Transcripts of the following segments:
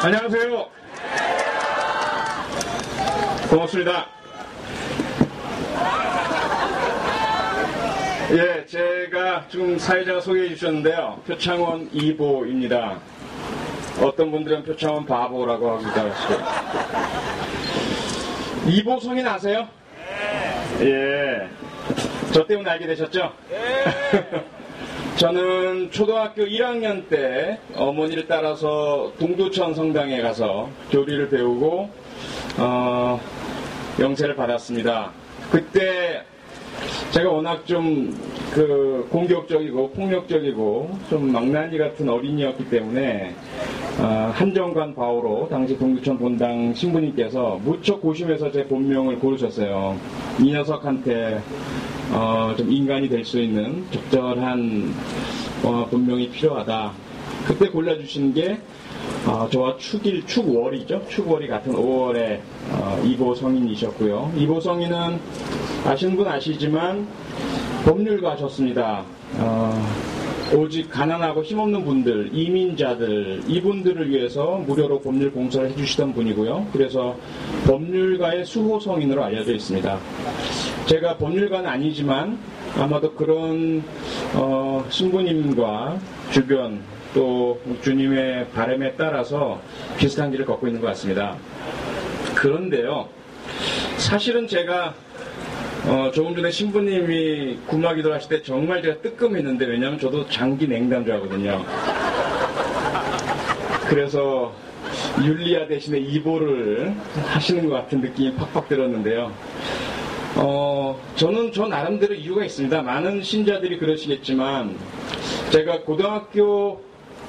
안녕하세요. 고맙습니다. 예, 제가 지금 사회자가 소개해 주셨는데요. 표창원 2보입니다. 어떤 분들은 표창원 바보라고 하기도 하시고. 2보 성인 아세요? 예. 저 때문에 알게 되셨죠? 저는 초등학교 1학년 때 어머니를 따라서 동두천 성당에 가서 교리를 배우고 영세를 받았습니다. 그때 제가 워낙 좀 공격적이고 폭력적이고 좀 망나니 같은 어린이였기 때문에 한정관 바오로 당시 동두천 본당 신부님께서 무척 고심해서 제 본명을 고르셨어요. 이 녀석한테 좀 인간이 될 수 있는 적절한 본명이 필요하다. 그때 골라주신 게 저와 축월이죠. 축월이 같은 5월에 2보 성인이셨고요. 2보 성인은 아시는 분 아시지만 법률가셨습니다. 오직 가난하고 힘없는 분들, 이민자들, 이분들을 위해서 무료로 법률 공사를 해주시던 분이고요. 그래서 법률가의 수호 성인으로 알려져 있습니다. 제가 법률가는 아니지만 아마도 그런 신부님과 주변 또 주님의 바람에 따라서 비슷한 길을 걷고 있는 것 같습니다. 그런데요, 사실은 제가 조금 전에 신부님이 구마기도 하실 때 정말 제가 뜨끔했는데, 왜냐하면 저도 장기 냉담자거든요. 그래서 율리아 대신에 2보를 하시는 것 같은 느낌이 팍팍 들었는데요. 저는 저 나름대로 이유가 있습니다. 많은 신자들이 그러시겠지만 제가 고등학교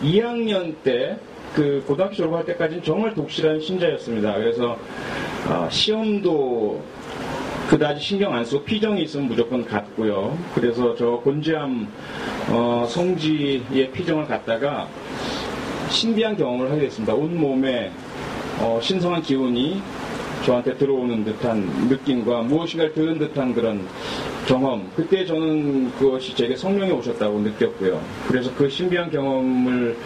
2학년 때 고등학교 졸업할 때까지는 정말 독실한 신자였습니다. 그래서 시험도 그다지 신경 안 쓰고 피정이 있으면 무조건 갔고요. 그래서 저 곤지암 성지의 피정을 갔다가 신비한 경험을 하게 됐습니다. 온몸에 신성한 기운이 저한테 들어오는 듯한 느낌과 무엇인가를 들은 듯한 그런 경험. 그때 저는 그것이 제게 성령이 오셨다고 느꼈고요. 그래서 그 신비한 경험을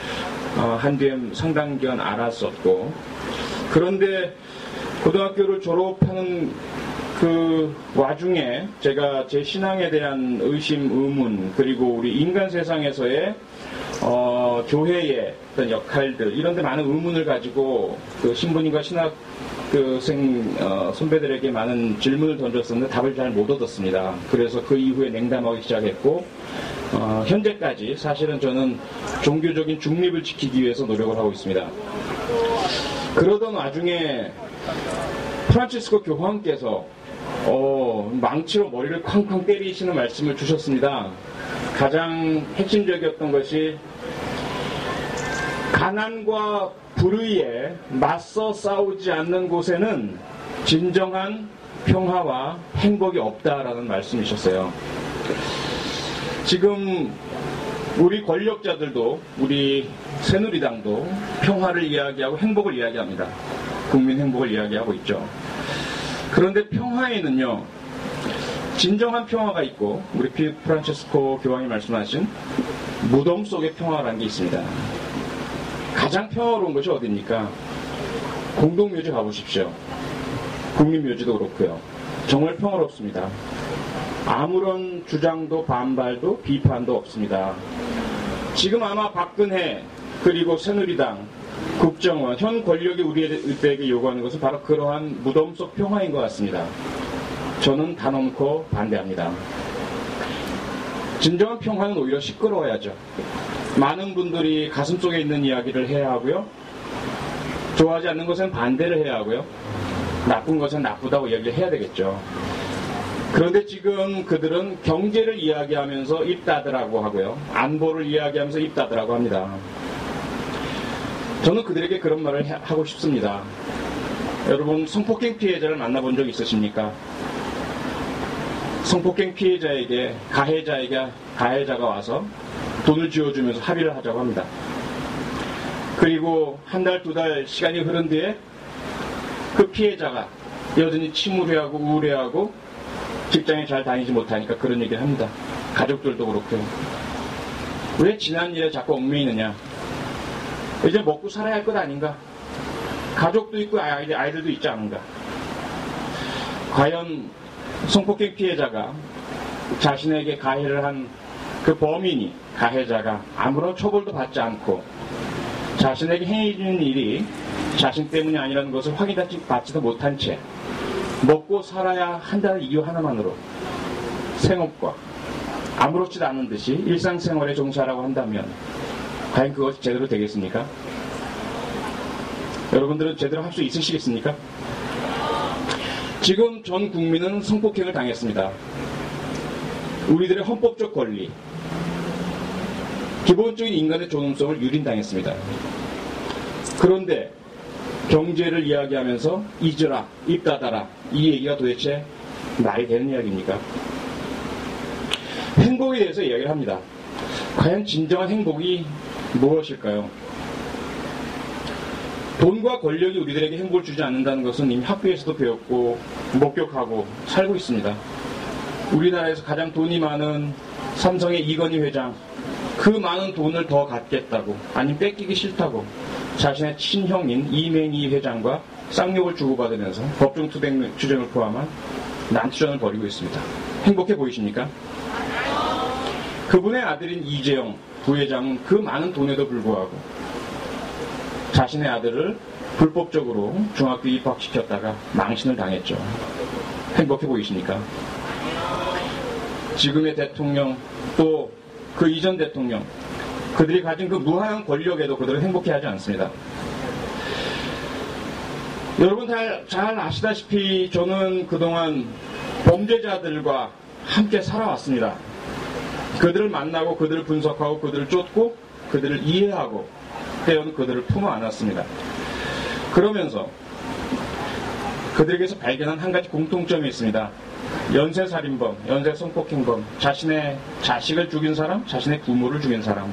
한 뒤에 상당 기간 알았었고, 그런데 고등학교를 졸업하는 그 와중에 제가 제 신앙에 대한 의심, 의문, 그리고 우리 인간 세상에서의 교회의 어떤 역할들, 이런 데 많은 의문을 가지고 그 신부님과 선배들에게 많은 질문을 던졌었는데 답을 잘 못 얻었습니다. 그래서 그 이후에 냉담하기 시작했고, 현재까지 사실은 저는 종교적인 중립을 지키기 위해서 노력을 하고 있습니다. 그러던 와중에 프란치스코 교황께서 망치로 머리를 쾅쾅 때리시는 말씀을 주셨습니다. 가장 핵심적이었던 것이 가난과 불의에 맞서 싸우지 않는 곳에는 진정한 평화와 행복이 없다라는 말씀이셨어요. 지금 우리 권력자들도, 우리 새누리당도 평화를 이야기하고 행복을 이야기합니다. 국민 행복을 이야기하고 있죠. 그런데 평화에는요, 진정한 평화가 있고, 우리 프란치스코 교황이 말씀하신 무덤 속의 평화라는 게 있습니다. 가장 평화로운 것이 어디입니까? 공동묘지 가보십시오. 국립묘지도 그렇고요. 정말 평화롭습니다. 아무런 주장도 반발도 비판도 없습니다. 지금 아마 박근혜 그리고 새누리당, 국정원, 현 권력이 우리에게 요구하는 것은 바로 그러한 무덤 속 평화인 것 같습니다. 저는 단언코 반대합니다. 진정한 평화는 오히려 시끄러워야죠. 많은 분들이 가슴속에 있는 이야기를 해야 하고요. 좋아하지 않는 것은 반대를 해야 하고요. 나쁜 것은 나쁘다고 이야기를 해야 되겠죠. 그런데 지금 그들은 경제를 이야기하면서 입 닫으라고 하고요. 안보를 이야기하면서 입 닫으라고 합니다. 저는 그들에게 그런 말을 하고 싶습니다. 여러분, 성폭행 피해자를 만나본 적 있으십니까? 성폭행 피해자에게 가해자가 와서 돈을 쥐어주면서 합의를 하자고 합니다. 그리고 한 달, 두 달 시간이 흐른 뒤에 그 피해자가 여전히 침울해하고 우울해하고 직장에 잘 다니지 못하니까 그런 얘기를 합니다. 가족들도 그렇고요. 왜 지난 일에 자꾸 얽매이느냐? 이제 먹고 살아야 할 것 아닌가? 가족도 있고 아이들도 있지 않은가. 과연 성폭행 피해자가 자신에게 가해를 한 그 범인이, 가해자가 아무런 처벌도 받지 않고 자신에게 행해지는 일이 자신 때문이 아니라는 것을 확인받지도 못한 채 먹고 살아야 한다는 이유 하나만으로 생업과 아무렇지도 않은 듯이 일상생활에 종사하라고 한다면 과연 그것이 제대로 되겠습니까? 여러분들은 제대로 할 수 있으시겠습니까? 지금 전 국민은 성폭행을 당했습니다. 우리들의 헌법적 권리, 기본적인 인간의 존엄성을 유린당했습니다. 그런데 경제를 이야기하면서 잊어라, 입 닫아라, 이 얘기가 도대체 말이 되는 이야기입니까? 행복에 대해서 이야기를 합니다. 과연 진정한 행복이 무엇일까요? 돈과 권력이 우리들에게 행복을 주지 않는다는 것은 이미 학교에서도 배웠고 목격하고 살고 있습니다. 우리나라에서 가장 돈이 많은 삼성의 이건희 회장, 그 많은 돈을 더 갖겠다고, 아니면 뺏기기 싫다고 자신의 친형인 이맹희 회장과 쌍욕을 주고받으면서 법정 투쟁을 포함한 난투전을 벌이고 있습니다. 행복해 보이십니까? 그분의 아들인 이재용 부회장은 그 많은 돈에도 불구하고 자신의 아들을 불법적으로 중학교 입학시켰다가 망신을 당했죠. 행복해 보이십니까? 지금의 대통령, 또 그 이전 대통령, 그들이 가진 그 무한한 권력에도 그들은 행복해하지 않습니다. 여러분 잘 아시다시피 저는 그동안 범죄자들과 함께 살아왔습니다. 그들을 만나고 그들을 분석하고 그들을 쫓고 그들을 이해하고 때로는 그들을 품어 안았습니다. 그러면서 그들에게서 발견한 한 가지 공통점이 있습니다. 연쇄살인범, 연쇄성폭행범, 자신의 자식을 죽인 사람, 자신의 부모를 죽인 사람,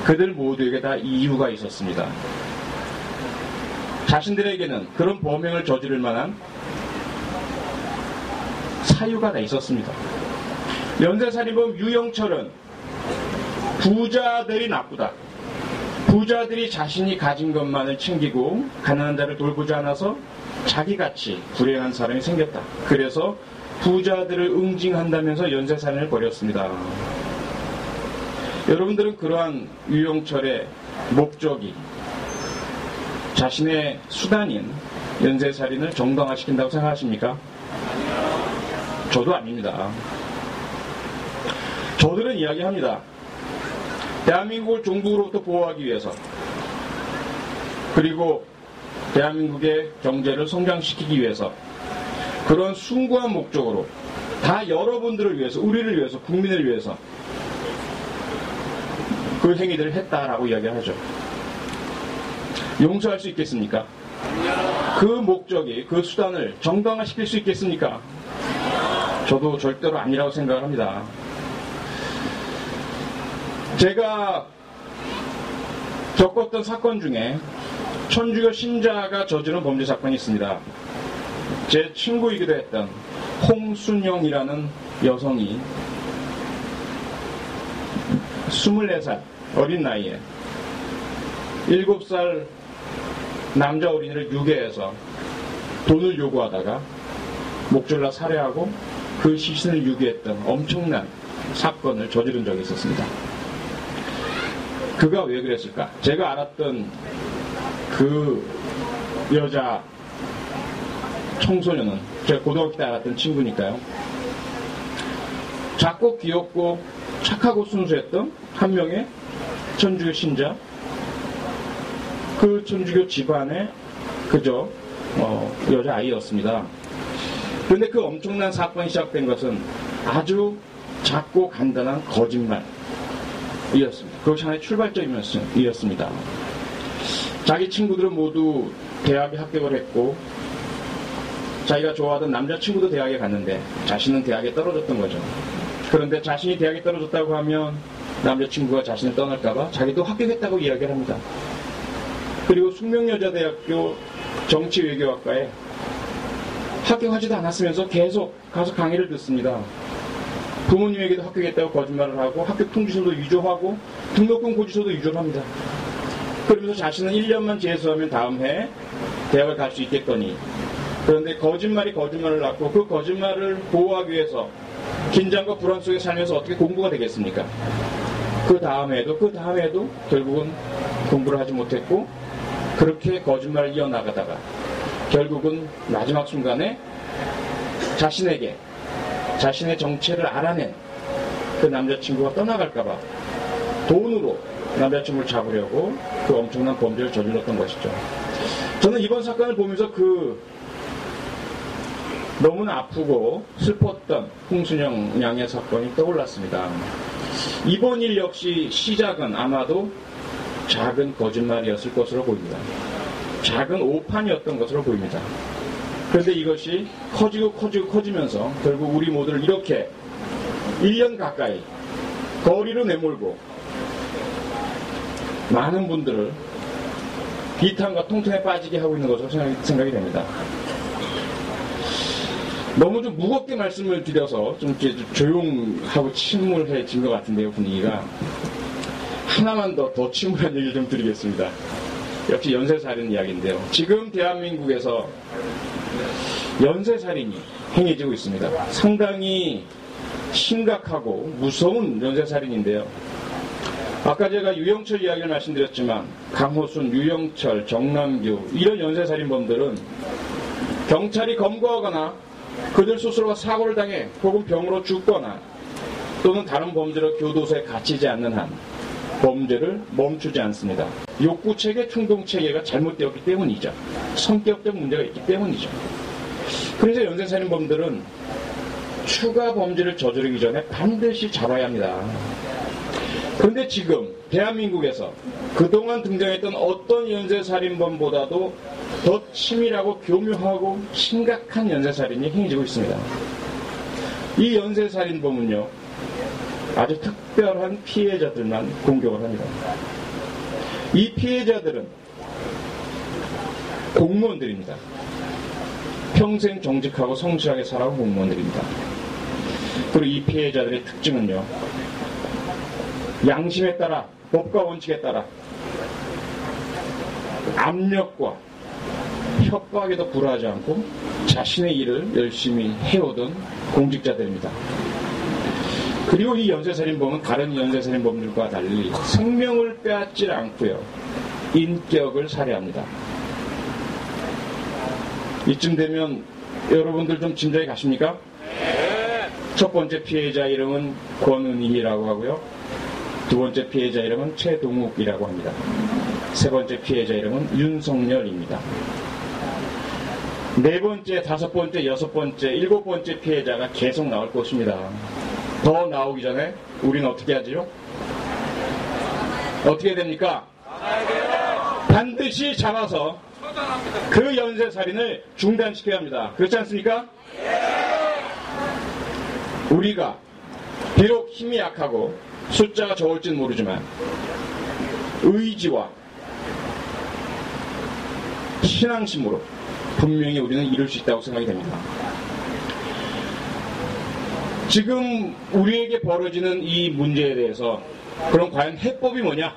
그들 모두에게 다 이유가 있었습니다. 자신들에게는 그런 범행을 저지를 만한 사유가 다 있었습니다. 연쇄살인범 유영철은 부자들이 나쁘다, 부자들이 자신이 가진 것만을 챙기고 가난한 자를 돌보지 않아서 자기같이 불행한 사람이 생겼다. 그래서 부자들을 응징한다면서 연쇄살인을 벌였습니다. 여러분들은 그러한 유영철의 목적이 자신의 수단인 연쇄살인을 정당화시킨다고 생각하십니까? 저도 아닙니다. 저들은 이야기합니다. 대한민국을 종북으로부터 보호하기 위해서, 그리고 대한민국의 경제를 성장시키기 위해서, 그런 숭고한 목적으로 다 여러분들을 위해서, 우리를 위해서, 국민을 위해서 그 행위들을 했다라고 이야기하죠. 용서할 수 있겠습니까? 그 목적이, 그 수단을 정당화시킬 수 있겠습니까? 저도 절대로 아니라고 생각을 합니다. 제가 겪었던 사건 중에 천주교 신자가 저지른 범죄 사건이 있습니다. 제 친구이기도 했던 홍순영이라는 여성이 24살 어린 나이에 7살 남자 어린이를 유괴해서 돈을 요구하다가 목졸라 살해하고 그 시신을 유기했던 엄청난 사건을 저지른 적이 있었습니다. 그가 왜 그랬을까? 제가 알았던 그 여자 청소년은 제가 고등학교 때 알았던 친구니까요. 작고 귀엽고 착하고 순수했던 한 명의 천주교 신자, 그 천주교 집안의 그저 여자아이였습니다. 그런데 그 엄청난 사건이 시작된 것은 아주 작고 간단한 거짓말이었습니다. 그것이 하나의 출발점이었습니다. 자기 친구들은 모두 대학에 합격을 했고 자기가 좋아하던 남자친구도 대학에 갔는데 자신은 대학에 떨어졌던 거죠. 그런데 자신이 대학에 떨어졌다고 하면 남자친구가 자신을 떠날까봐 자기도 합격했다고 이야기를 합니다. 그리고 숙명여자대학교 정치외교학과에 합격하지도 않았으면서 계속 가서 강의를 듣습니다. 부모님에게도 합격했다고 거짓말을 하고 합격 통지서도 위조하고 등록금 고지서도 위조를 합니다. 그러면서 자신은 1년만 재수하면 다음 해 대학을 갈 수 있겠거니. 그런데 거짓말이 거짓말을 낳고 그 거짓말을 보호하기 위해서 긴장과 불안 속에 살면서 어떻게 공부가 되겠습니까? 그 다음에도 결국은 공부를 하지 못했고 그렇게 거짓말을 이어나가다가 결국은 마지막 순간에 자신의 정체를 알아낸 그 남자친구가 떠나갈까봐 돈으로 남자친구를 잡으려고 그 엄청난 범죄를 저질렀던 것이죠. 저는 이번 사건을 보면서 너무나 아프고 슬펐던 홍순영 양의 사건이 떠올랐습니다. 이번 일 역시 시작은 아마도 작은 거짓말이었을 것으로 보입니다. 작은 오판이었던 것으로 보입니다. 그런데 이것이 커지면서 결국 우리 모두를 이렇게 1년 가까이 거리로 내몰고 많은 분들을 비탄과 통통에 빠지게 하고 있는 것으로 생각이 됩니다. 너무 좀 무겁게 말씀을 드려서 좀 이렇게 조용하고 침울해진 것 같은데요, 분위기가. 하나만 더 침울한 얘기를 좀 드리겠습니다. 역시 연쇄살인 이야기인데요. 지금 대한민국에서 연쇄살인이 행해지고 있습니다. 상당히 심각하고 무서운 연쇄살인인데요. 아까 제가 유영철 이야기를 말씀드렸지만 강호순, 유영철, 정남규 이런 연쇄살인범들은 경찰이 검거하거나 그들 스스로가 사고를 당해 혹은 병으로 죽거나 또는 다른 범죄로 교도소에 갇히지 않는 한 범죄를 멈추지 않습니다. 욕구체계, 충동체계가 잘못되었기 때문이죠. 성격적 문제가 있기 때문이죠. 그래서 연쇄살인범들은 추가 범죄를 저지르기 전에 반드시 잡아야 합니다. 그런데 지금 대한민국에서 그동안 등장했던 어떤 연쇄살인범보다도 더 치밀하고 교묘하고 심각한 연쇄살인이 행해지고 있습니다. 이 연쇄살인범은요, 아주 특별한 피해자들만 공격을 합니다. 이 피해자들은 공무원들입니다. 평생 정직하고 성실하게 살아온 공무원들입니다. 그리고 이 피해자들의 특징은요, 양심에 따라, 법과 원칙에 따라 압력과 협박에도 굴하지 않고 자신의 일을 열심히 해오던 공직자들입니다. 그리고 이 연쇄살인범은 다른 연쇄살인범들과 달리 생명을 빼앗지 않고요, 인격을 살해합니다. 이쯤 되면 여러분들 좀 짐작이 가십니까? 첫 번째 피해자 이름은 권은희라고 하고요, 두 번째 피해자 이름은 최동욱이라고 합니다. 세 번째 피해자 이름은 윤석열입니다. 네 번째, 다섯 번째, 여섯 번째, 일곱 번째 피해자가 계속 나올 것입니다. 더 나오기 전에 우리는 어떻게 하지요? 어떻게 됩니까? 반드시 잡아서 그 연쇄살인을 중단시켜야 합니다. 그렇지 않습니까? 우리가 비록 힘이 약하고 숫자가 적을지는 모르지만 의지와 신앙심으로 분명히 우리는 이룰 수 있다고 생각이 됩니다. 지금 우리에게 벌어지는 이 문제에 대해서 그럼 과연 해법이 뭐냐?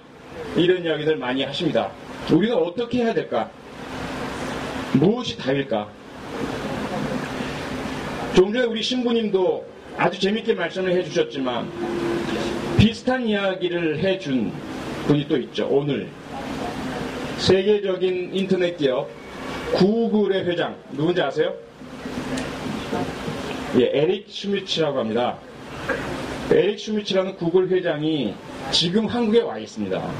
이런 이야기들 많이 하십니다. 우리는 어떻게 해야 될까? 무엇이 답일까? 좀 전에 우리 신부님도 아주 재밌게 말씀을 해주셨지만 비슷한 이야기를 해준 분이 또 있죠. 오늘 세계적인 인터넷 기업 구글의 회장 누군지 아세요? 예, 에릭 슈미츠라고 합니다. 에릭 슈미츠라는 구글 회장이 지금 한국에 와 있습니다.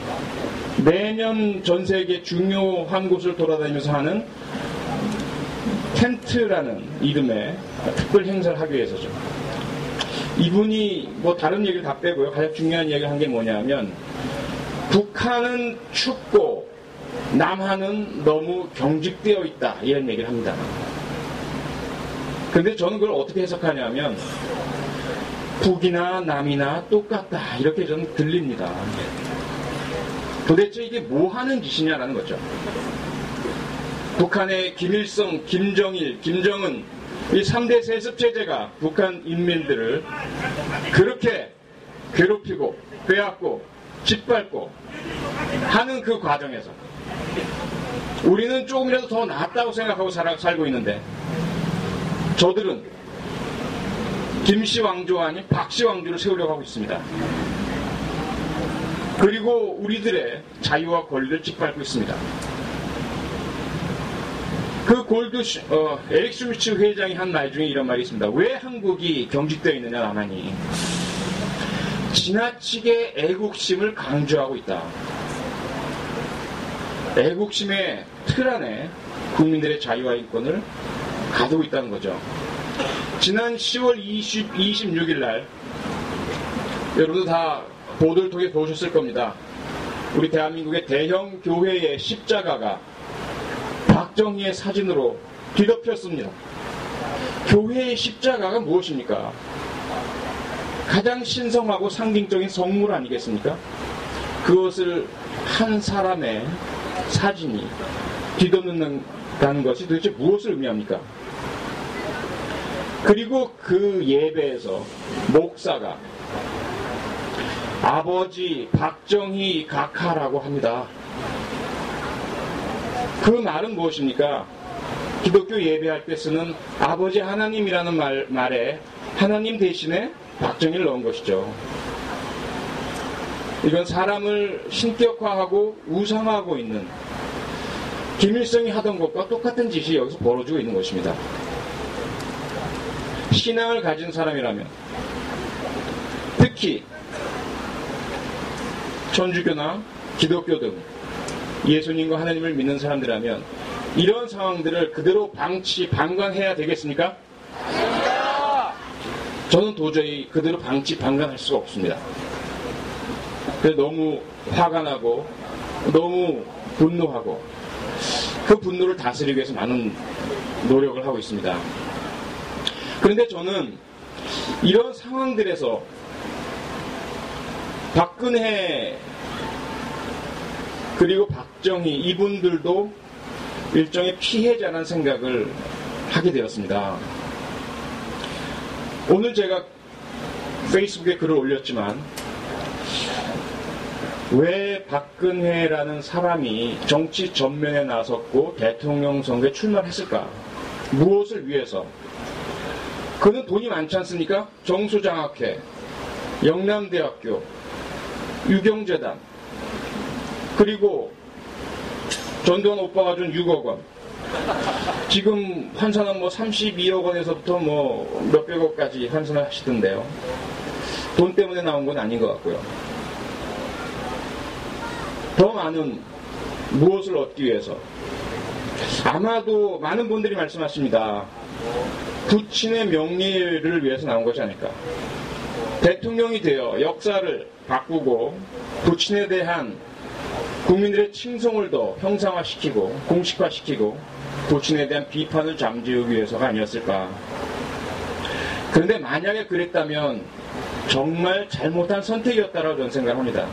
매년 전 세계 중요한 곳을 돌아다니면서 하는 텐트라는 이름의 특별 행사를 하기 위해서죠. 이분이 뭐 다른 얘기를 다 빼고요, 가장 중요한 이야기를 한 게 뭐냐면 북한은 춥고 남한은 너무 경직되어 있다, 이런 얘기를 합니다. 근데 저는 그걸 어떻게 해석하냐면 북이나 남이나 똑같다, 이렇게 저는 들립니다. 도대체 이게 뭐 하는 짓이냐라는 거죠. 북한의 김일성, 김정일, 김정은 이 3대 세습체제가 북한 인민들을 그렇게 괴롭히고 빼앗고 짓밟고 하는 그 과정에서 우리는 조금이라도 더 낫다고 생각하고 살고 있는데, 저들은 김씨 왕조가 아닌 박씨 왕조를 세우려고 하고 있습니다. 그리고 우리들의 자유와 권리를 짓밟고 있습니다. 그 에릭 슈미츠 회장이 한 말 중에 이런 말이 있습니다. 왜 한국이 경직되어 있느냐 나만이. 지나치게 애국심을 강조하고 있다. 애국심의 틀 안에 국민들의 자유와 인권을 가두고 있다는 거죠. 지난 10월 26일 날 여러분도 다 보도를 통해 보셨을 겁니다. 우리 대한민국의 대형 교회의 십자가가 박정희의 사진으로 뒤덮였습니다. 교회의 십자가가 무엇입니까? 가장 신성하고 상징적인 성물 아니겠습니까? 그것을 한 사람의 사진이 뒤덮는다는 것이 도대체 무엇을 의미합니까? 그리고 그 예배에서 목사가 아버지 박정희 각하라고 합니다. 그 말은 무엇입니까? 기독교 예배할 때 쓰는 아버지 하나님이라는 말에 하나님 대신에 박정희를 넣은 것이죠. 이건 사람을 신격화하고 우상화하고 있는 김일성이 하던 것과 똑같은 짓이 여기서 벌어지고 있는 것입니다. 신앙을 가진 사람이라면, 특히 천주교나 기독교 등 예수님과 하나님을 믿는 사람들이라면 이런 상황들을 그대로 방관해야 되겠습니까? 저는 도저히 그대로 방관할 수가 없습니다. 그래서 너무 화가 나고 너무 분노하고 그 분노를 다스리기 위해서 많은 노력을 하고 있습니다. 그런데 저는 이런 상황들에서 박근혜 그리고 박정희 이분들도 일종의 피해자라는 생각을 하게 되었습니다. 오늘 제가 페이스북에 글을 올렸지만 왜 박근혜라는 사람이 정치 전면에 나섰고 대통령 선거에 출마를 했을까? 무엇을 위해서? 그는 돈이 많지 않습니까? 정수장학회, 영남대학교, 유경재단, 그리고 전두환 오빠가 준 6억 원. 지금 환산은 32억 원에서부터 몇백억까지 환산을 하시던데요. 돈 때문에 나온 건 아닌 것 같고요. 더 많은 무엇을 얻기 위해서? 아마도 많은 분들이 말씀하십니다. 부친의 명예를 위해서 나온 것이 아닐까. 대통령이 되어 역사를 바꾸고 부친에 대한 국민들의 칭송을 더 형상화시키고 공식화시키고 부친에 대한 비판을 잠재우기 위해서가 아니었을까. 그런데 만약에 그랬다면 정말 잘못한 선택이었다라고 저는 생각합니다.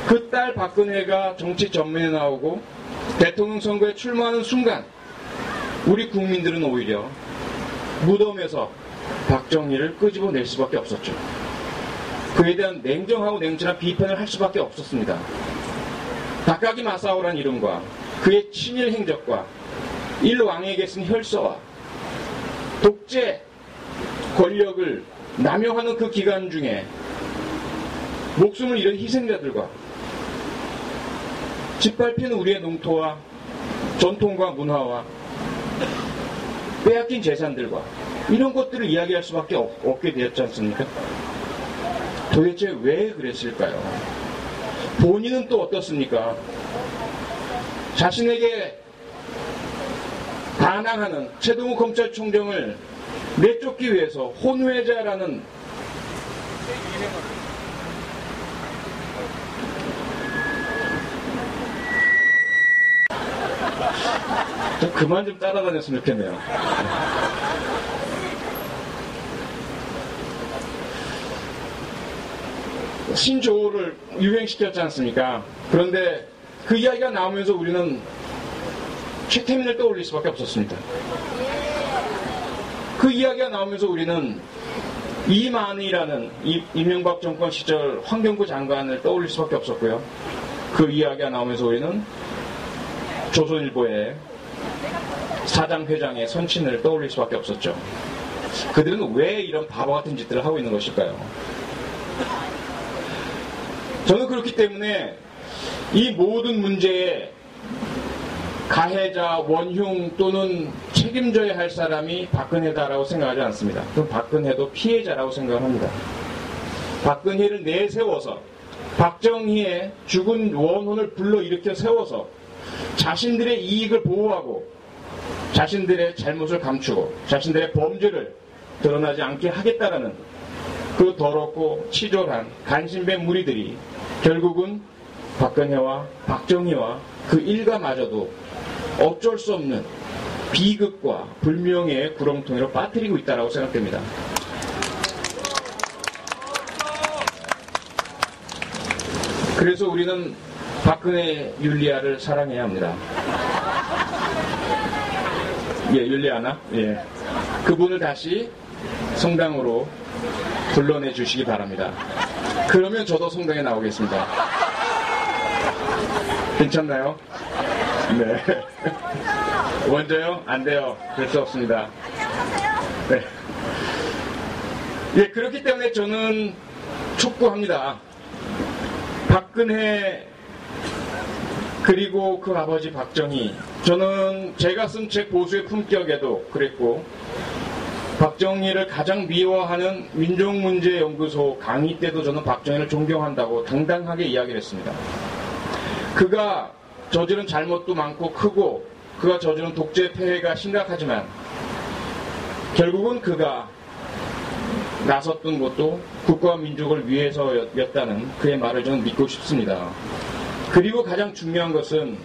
그 딸 박근혜가 정치 전면에 나오고 대통령 선거에 출마하는 순간 우리 국민들은 오히려 무덤에서 박정희를 끄집어낼 수밖에 없었죠. 그에 대한 냉정하고 냉철한 비판을 할 수밖에 없었습니다. 다카기 마사오라는 이름과 그의 친일 행적과 일왕에게 쓴 혈서와 독재 권력을 남용하는 그 기간 중에 목숨을 잃은 희생자들과 짓밟힌 우리의 농토와 전통과 문화와 빼앗긴 재산들과 이런 것들을 이야기할 수밖에 없게 되었지 않습니까? 도대체 왜 그랬을까요? 본인은 또 어떻습니까? 자신에게 반항하는 최동욱 검찰총장을 내쫓기 위해서 혼외자라는 좀 그만 좀 따라다녔으면 좋겠네요. 신조어를 유행시켰지 않습니까? 그런데 그 이야기가 나오면서 우리는 최태민을 떠올릴 수밖에 없었습니다. 그 이야기가 나오면서 우리는 이만희라는 이명박 정권 시절 환경부 장관을 떠올릴 수밖에 없었고요. 그 이야기가 나오면서 우리는 조선일보의 사장 회장의 선친을 떠올릴 수밖에 없었죠. 그들은 왜 이런 바보 같은 짓들을 하고 있는 것일까요? 저는 그렇기 때문에 이 모든 문제에 가해자, 원흉 또는 책임져야 할 사람이 박근혜다라고 생각하지 않습니다. 그럼 박근혜도 피해자라고 생각을 합니다. 박근혜를 내세워서 박정희의 죽은 원혼을 불러일으켜 세워서 자신들의 이익을 보호하고 자신들의 잘못을 감추고 자신들의 범죄를 드러나지 않게 하겠다라는 그 더럽고 치졸한 간신배 무리들이 결국은 박근혜와 박정희와 그 일가마저도 어쩔 수 없는 비극과 불명예의 구렁텅이로 빠뜨리고 있다고 생각됩니다. 그래서 우리는 박근혜 율리아를 사랑해야 합니다. 예, 율리아나? 예. 그분을 다시 성당으로 불러내 주시기 바랍니다. 그러면 저도 성당에 나오겠습니다. 괜찮나요? 네. 먼저요? 안 돼요. 될 수 없습니다. 네. 예, 그렇기 때문에 저는 촉구합니다. 박근혜 그리고 그 아버지 박정희, 저는 제가 쓴 책 보수의 품격에도 그랬고 박정희를 가장 미워하는 민족문제연구소 강의 때도 저는 박정희를 존경한다고 당당하게 이야기를 했습니다. 그가 저지른 잘못도 많고 크고 그가 저지른 독재 폐해가 심각하지만 결국은 그가 나섰던 것도 국가와 민족을 위해서였다는 그의 말을 저는 믿고 싶습니다. 그리고 가장 중요한 것은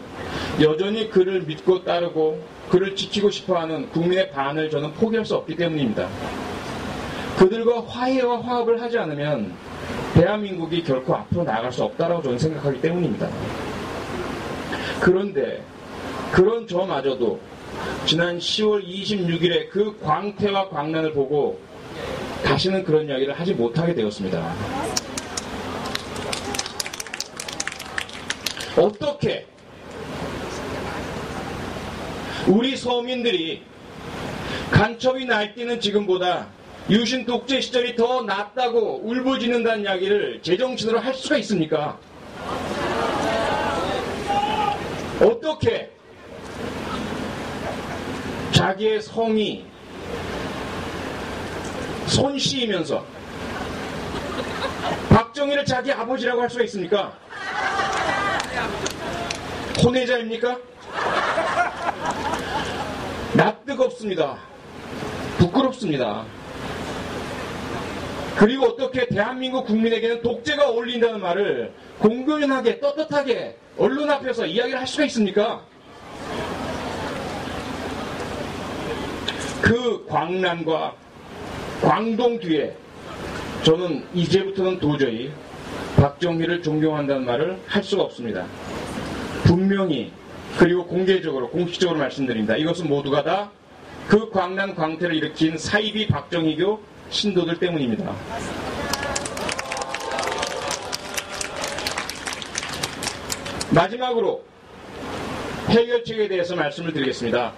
여전히 그를 믿고 따르고 그를 지키고 싶어하는 국민의 반을 저는 포기할 수 없기 때문입니다. 그들과 화해와 화합을 하지 않으면 대한민국이 결코 앞으로 나아갈 수 없다고 저는 생각하기 때문입니다. 그런데 그런 저마저도 지난 10월 26일에 그 광태와 광란을 보고 다시는 그런 이야기를 하지 못하게 되었습니다. 어떻게 우리 서민들이 간첩이 날뛰는 지금보다 유신 독재 시절이 더 낫다고 울부짖는다는 이야기를 제정신으로 할 수가 있습니까? 어떻게 자기의 성이 손씨이면서 박정희를 자기 아버지라고 할 수가 있습니까? 혼외자입니까? 낯뜨겁습니다. 부끄럽습니다. 그리고 어떻게 대한민국 국민에게는 독재가 어울린다는 말을 공공연하게 떳떳하게 언론 앞에서 이야기를 할 수가 있습니까? 그 광란과 광동 뒤에 저는 이제부터는 도저히 박정희를 존경한다는 말을 할 수가 없습니다. 분명히 그리고 공개적으로 공식적으로 말씀드립니다. 이것은 모두가 다 그 광란 광태를 일으킨 사이비 박정희교 신도들 때문입니다. 마지막으로 해결책에 대해서 말씀을 드리겠습니다.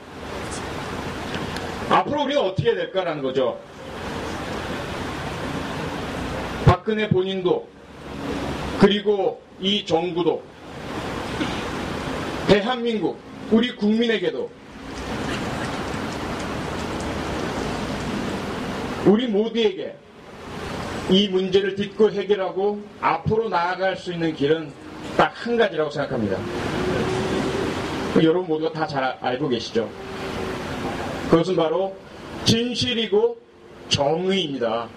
앞으로 우리가 어떻게 해야 될까라는 거죠. 박근혜 본인도 그리고 이 정부도 대한민국 우리 국민에게도 우리 모두에게 이 문제를 딛고 해결하고 앞으로 나아갈 수 있는 길은 딱 한 가지라고 생각합니다. 여러분 모두가 다 잘 알고 계시죠? 그것은 바로 진실이고 정의입니다.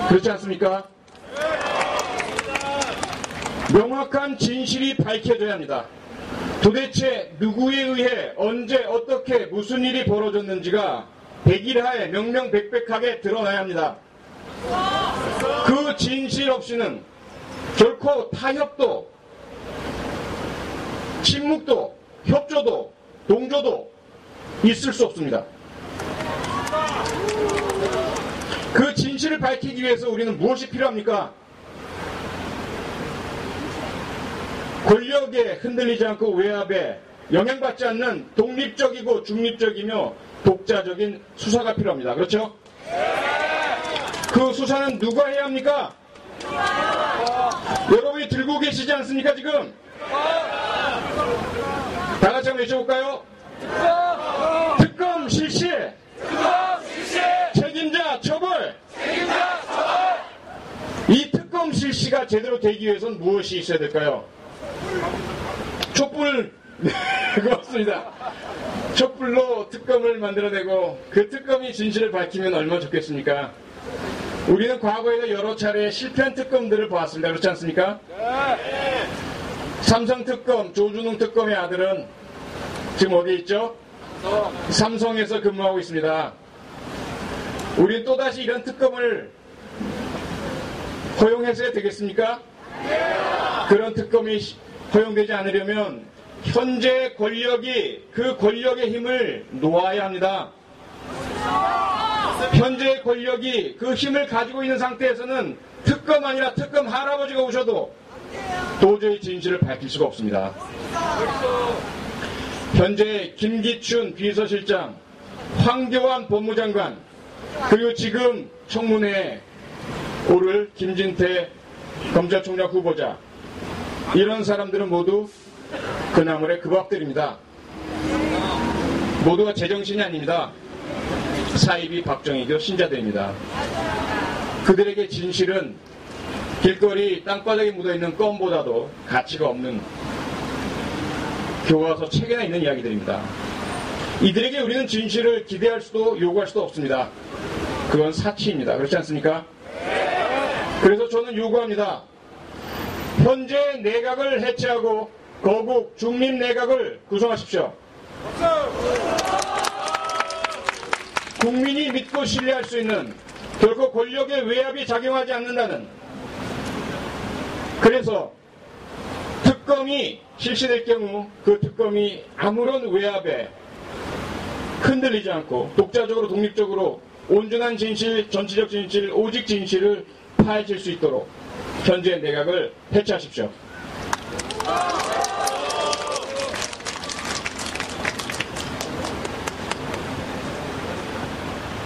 그렇지 않습니까? 명확한 진실이 밝혀져야 합니다. 도대체 누구에 의해 언제 어떻게 무슨 일이 벌어졌는지가 백일하에 명명백백하게 드러나야 합니다. 그 진실 없이는 결코 타협도 침묵도 협조도 동조도 있을 수 없습니다. 그 진실을 밝히기 위해서 우리는 무엇이 필요합니까? 권력에 흔들리지 않고 외압에 영향받지 않는 독립적이고 중립적이며 독자적인 수사가 필요합니다. 그렇죠? 그 수사는 누가 해야 합니까? 여러분이 들고 계시지 않습니까 지금? 다 같이 한번 외쳐볼까요? 특검 실시! 책임자 처벌! 이 특검 실시가 제대로 되기 위해서는 무엇이 있어야 될까요? 촛불! 고맙습니다. 촛불로 특검을 만들어내고 그 특검이 진실을 밝히면 얼마나 좋겠습니까? 우리는 과거에도 여러 차례 실패한 특검들을 보았습니다. 그렇지 않습니까? 삼성 특검, 조준웅 특검의 아들은 지금 어디에 있죠? 삼성에서 근무하고 있습니다. 우리는 또다시 이런 특검을 허용해서야 되겠습니까? 그런 특검이 허용되지 않으려면 현재 권력이 그 권력의 힘을 놓아야 합니다. 현재 권력이 그 힘을 가지고 있는 상태에서는 특검 아니라 특검 할아버지가 오셔도 도저히 진실을 밝힐 수가 없습니다. 현재 김기춘 비서실장, 황교안 법무장관, 그리고 지금 청문회에 오를 김진태 검찰총장 후보자, 이런 사람들은 모두 그 나물의 그 밥들입니다. 모두가 제정신이 아닙니다. 사이비 박정희교 신자들입니다. 그들에게 진실은 길거리 땅바닥에 묻어있는 껌보다도 가치가 없는 교과서 책에나 있는 이야기들입니다. 이들에게 우리는 진실을 기대할 수도 요구할 수도 없습니다. 그건 사치입니다. 그렇지 않습니까? 그래서 저는 요구합니다. 현재 내각을 해체하고 거국 중립 내각을 구성하십시오. 국민이 믿고 신뢰할 수 있는, 결코 권력의 외압이 작용하지 않는다는, 그래서 특검이 실시될 경우 그 특검이 아무런 외압에 흔들리지 않고 독자적으로 독립적으로 온전한 진실, 전체적 진실, 오직 진실을 파헤칠 수 있도록 현재 내각을 해체하십시오.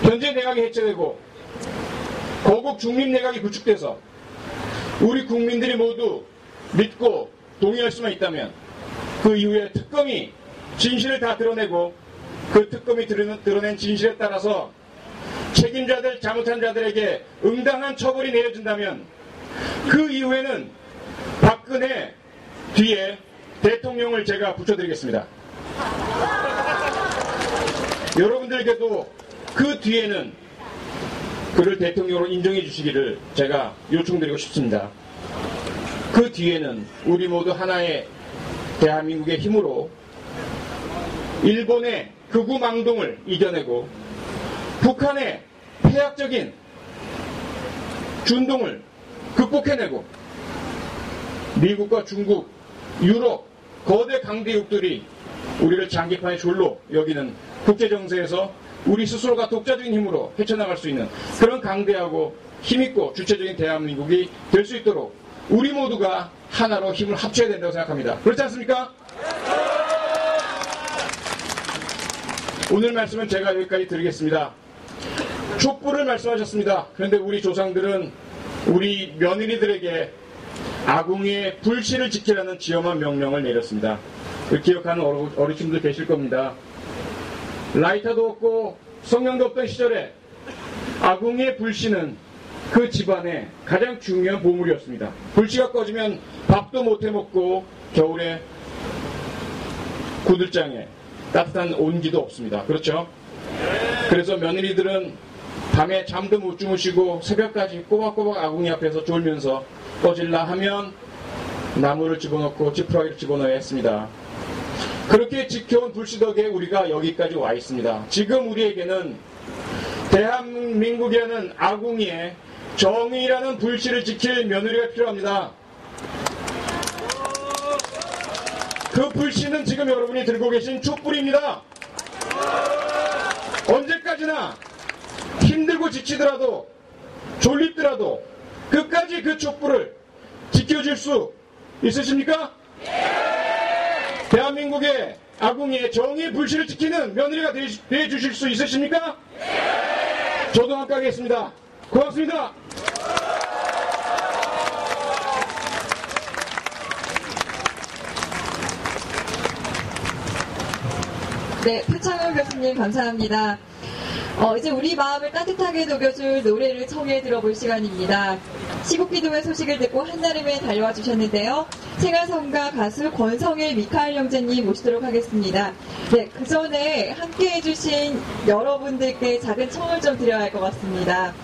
현재 내각이 해체되고 거국 중립 내각이 구축돼서 우리 국민들이 모두 믿고 동의할 수만 있다면 그 이후에 특검이 진실을 다 드러내고 그 특검이 드러낸 진실에 따라서 책임자들, 잘못한 자들에게 응당한 처벌이 내려진다면 그 이후에는 박근혜 뒤에 대통령을 제가 붙여드리겠습니다. 여러분들께도 그 뒤에는 그를 대통령으로 인정해 주시기를 제가 요청드리고 싶습니다. 그 뒤에는 우리 모두 하나의 대한민국의 힘으로 일본의 극우망동을 이겨내고 북한의 폐악적인 준동을 극복해내고 미국과 중국, 유럽, 거대 강대국들이 우리를 장기판의 졸로 여기는 국제정세에서 우리 스스로가 독자적인 힘으로 헤쳐나갈 수 있는 그런 강대하고 힘있고 주체적인 대한민국이 될 수 있도록 우리 모두가 하나로 힘을 합쳐야 된다고 생각합니다. 그렇지 않습니까? 오늘 말씀은 제가 여기까지 드리겠습니다. 촛불을 말씀하셨습니다. 그런데 우리 조상들은 우리 며느리들에게 아궁이의 불씨를 지키라는 지엄한 명령을 내렸습니다. 기억하는 어르신들 계실 겁니다. 라이터도 없고 성냥도 없던 시절에 아궁이의 불씨는 그 집안의 가장 중요한 보물이었습니다. 불씨가 꺼지면 밥도 못해 먹고 겨울에 구들장에 따뜻한 온기도 없습니다. 그렇죠? 그래서 며느리들은 밤에 잠도 못 주무시고 새벽까지 꼬박꼬박 아궁이 앞에서 졸면서 꺼질라 하면 나무를 집어넣고 지푸라기를 집어넣어야 했습니다. 그렇게 지켜온 불씨 덕에 우리가 여기까지 와 있습니다. 지금 우리에게는 대한민국이라는 아궁이에 정의라는 불씨를 지킬 며느리가 필요합니다. 그 불씨는 지금 여러분이 들고 계신 촛불입니다. 언제까지나 힘들고 지치더라도 돌립더라도 끝까지 그 촛불을 지켜줄 수 있으십니까? 대한민국의 아궁이의 정의 불씨를 지키는 며느리가 되어주실 수 있으십니까? 저도 함께 하겠습니다. 고맙습니다. 네, 표창원 교수님 감사합니다. 이제 우리 마음을 따뜻하게 녹여줄 노래를 청해 들어볼 시간입니다. 시국기도의 소식을 듣고 한나름에 달려와 주셨는데요. 생활성가 가수 권성일 미카엘 형제님 모시도록 하겠습니다. 네, 그 전에 함께 해주신 여러분들께 작은 청을 좀 드려야 할 것 같습니다.